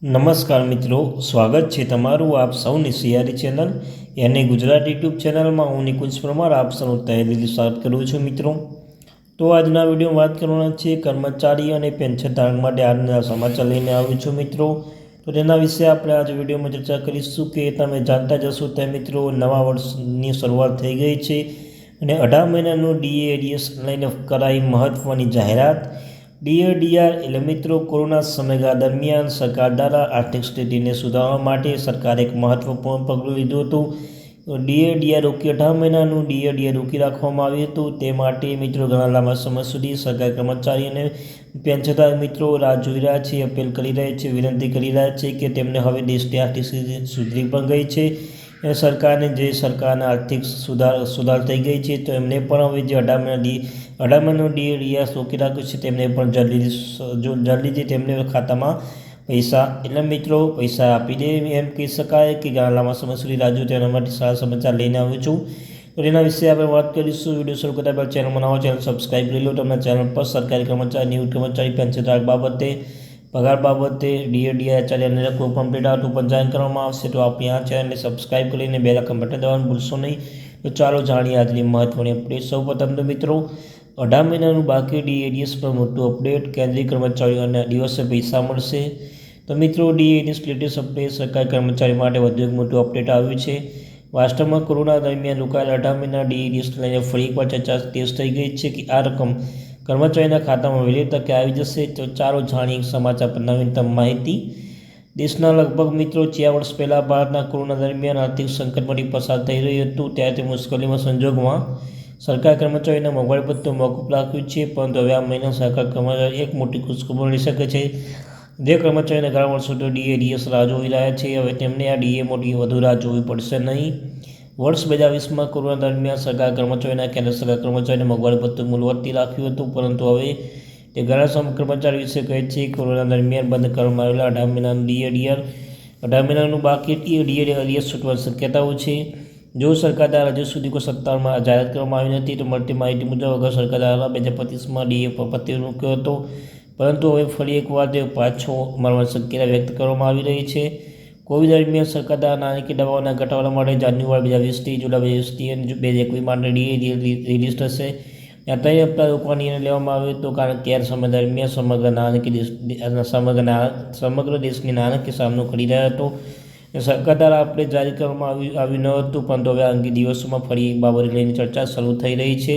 નમસ્કાર મિત્રો, સ્વાગત છે તમારું આપ સૌની સિયારી ચેનલ યાની ગુજરાત યુટ્યુબ ચેનલમાં હું નિકુંજ પરમાર આપ સૌનું તહેદિલથી સ્વાગત કરું છું મિત્રો। તો આજના વિડીયોમાં વાત કરવાના છે કર્મચારી અને પેન્શનધારક માટે આજના સમાચાર લઈને આવ્યો છું મિત્રો। તો તેના વિશે આપણે આજે વિડીયોમાં ચર્ચા કરીશું કે તમે જાણતા જશો તે મિત્રો નવા વર્ષની શરૂઆત થઈ ગઈ છે અને 18 મહિનાનું ડીએડીએસ લઈને કરાઈ મહત્ત્વની જાહેરાત। ડીએડીઆર એટલે મિત્રો કોરોના સમયગાળા દરમિયાન સરકાર દ્વારા આર્થિક સ્થિતિને સુધારવા માટે સરકારે એક મહત્વપૂર્ણ પગલું લીધું હતું। ડીએડીઆર રોકી 18 મહિનાનું ડીએડીઆર રોકી રાખવામાં આવ્યું હતું। તે માટે મિત્રો ઘણા લાંબા સમય સુધી સરકારી કર્મચારી અને પેન્શનધારક મિત્રો રાહ જોઈ રહ્યા છે, અપીલ કરી રહ્યા છે, વિનંતી કરી રહ્યા છે કે તેમને હવે દેશની આર્થિક સ્થિતિ સુધરી પણ ગઈ છે અને સરકારના આર્થિક સુધાર થઈ ગઈ છે, તો એમને પણ હવે જે 18 મહિનાનું ડીએડીઆર રોકી રાખ્યું છે તેમને પણ જલ્દીથી તેમને ખાતામાં પૈસા આપી દે એમ કહી શકાય કે ઘણા લાંબા સમય સુધી રાહ જોઈ તેના માટે સારા સમાચાર લઈને આવ્યો છું। તો એના વિશે આપણે વાત કરીશું। વિડીયો શરૂ કરતા પહેલાં ચેનલ બનાવો, ચેનલ સબસ્ક્રાઈબ કરી લો। તમને ચેનલ પર સરકારી કર્મચારી, નિવૃત્ત કર્મચારી, પેન્શનધારક બાબતે, પગાર બાબતે, ડીએડીઆર ચાલે અને કોઈ પણ અપડેટ આવતું પણ જાણ કરવામાં આવશે। તો આપણે આ ચેનલને સબસ્ક્રાઈબ કરીને બેલ આઇકન બટન દબાવવાનું ભૂલશો નહીં। તો ચાલો જાણીએ આજની મહત્વની અપડેટ। સૌપ્રથમ તો મિત્રો 18 મહિનાનું બાકી ડીએડીએસ પર મોટું અપડેટ, કેન્દ્રીય કર્મચારીઓને દિવસે પૈસા મળશે। તો મિત્રો ડીએડીએસ લેટેસ્ટ અપડેટ સરકારી કર્મચારી માટે વધુ એક મોટું અપડેટ આવ્યું છે। વાસ્તવમાં કોરોના દરમિયાન રોકાયેલા 18 મહિના ડીએડીએસ લઈને ફરી એકવાર ચર્ચા તેજ થઈ ગઈ છે કે આ રકમ કર્મચારીના ખાતામાં વહેલી તકે આવી જશે। તો ચાલો જાણીએ સમાચાર પર નવીનતમ માહિતી। દેશના લગભગ મિત્રો 4 વર્ષ પહેલાં ભારતના કોરોના દરમિયાન આર્થિક સંકટમાંથી પસાર થઈ રહ્યું હતું, ત્યારે તે મુશ્કેલીમાં સંજોગોમાં સરકારી કર્મચારીઓના મોંઘવારી ભથ્થું મોકૂફ રાખ્યું છે। પરંતુ હવે આ મહિના સરકારી કર્મચારી એક મોટી ખુશખબર મળી શકે છે। જે કર્મચારીને ઘણા વર્ષોથી ડીએડીએસ રાહ જોઈ રહ્યા છે, હવે તેમને આ ડીએમાંથી વધુ રાહ જોવી પડશે નહીં। વર્ષ 2020માં કોરોના દરમિયાન સરકારી કર્મચારીઓના કેન્દ્ર સરકારી કર્મચારીઓને મોંઘવારી ભથ્થું મૂળવત રાખ્યું હતું, પરંતુ હવે તે ઘણા કર્મચારીઓ વિશે કહે છે કે કોરોના દરમિયાન બંધ કરવામાં આવેલા 18 મહિનાનું ડીએડીઆર 18 મહિનાનું બાકી ડીએડીઆર છૂટવાની શક્યતાઓ છે। જો સરકાર દ્વારા હજુ સુધી કોઈ સત્તાવાર જાહેરાત કરવામાં આવી નથી, તો મળતી માહિતી મુજબ અગાઉ સરકાર દ્વારા 2025માં ડીએ પર પ્રતિબંધ મૂક્યો હતો, પરંતુ હવે ફરી એકવાર તે પાછો મારવાની શક્યતા વ્યક્ત કરવામાં આવી રહી છે। કોવિડ દરમિયાન સરકાર દ્વારા નાણાકીય દબાવના ઘટાડવા માટે જાન્યુઆરી 2020થી જુલાઈ 2020 અને 2021 માટે ડીએડીઆર રિલીઝ થશે। ત્યાં 3 હપ્તા રોકવાનો નિર્ણય લેવામાં આવ્યો હતો, કારણ કે આ સમય દરમિયાન સમગ્ર દેશની નાણાકીય સામનો કરી રહ્યો હતો। સરકાર દ્વારા અપડેટ જારી કરવામાં આવ્યું ન હતું, પરંતુ હવે આ અંગે દિવસોમાં ફરી એક બાબત લઈને ચર્ચા શરૂ થઈ રહી છે।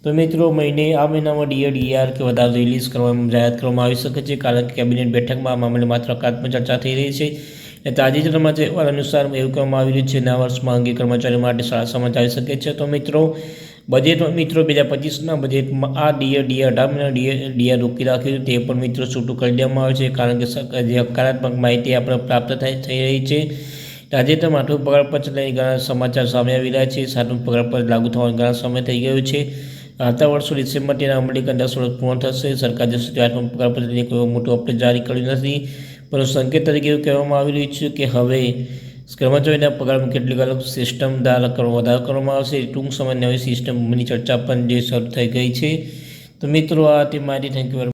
તો મિત્રો આ મહિનામાં ડીએડીઆર કે વધારે રિલીઝ કરવામાં જાહેરાત કરવામાં આવી શકે છે, કારણ કે કેબિનેટ બેઠકમાં આ મામલે માત્ર હકારાત્મક ચર્ચા થઈ રહી છે। તાજેતરમાં અહેવાલ અનુસાર એવું કહેવામાં આવી રહ્યું છે નવા વર્ષમાં અંગે કર્મચારીઓ માટે સારા સમાચાર આવી શકે છે। તો બજેટમાં 2025ના બજેટમાં આ ડીએડીઆર 18 મહિના ડીએડીઆર રોકી રાખ્યું તે પણ મિત્રો છૂટું કરી દેવામાં આવે છે, કારણ કે જે હકારાત્મક માહિતી આપણે પ્રાપ્ત થઈ રહી છે। તાજેતરમાં 8મું પગાર પંચ લઈને ઘણા સમાચાર સામે આવી રહ્યા છે। 7મું પગાર પંચ લાગુ થવાનો ઘણા સમય થઈ ગયો છે। આવતા વર્ષો ડિસેમ્બર તેના અમલીકરણ 10 વર્ષ પૂર્ણ થશે। સરકાર હજુ સુધી 8મું પગાર પંચ લઈને કોઈ મોટું અપડેટ જારી કર્યું નથી, પરંતુ સંકેત તરીકે એવું કહેવામાં આવી રહ્યું છે કે હવે કર્મચારીઓના પગારમાં કેટલીક અલગ સિસ્ટમ દ્વારા વધારો કરવામાં આવશે। ટૂંક સમયમાં નવી સિસ્ટમની ચર્ચા પણ જે શરૂ થઈ ગઈ છે। તો મિત્રો આ તે માહિતી, થેન્ક યુ વેરી મચ।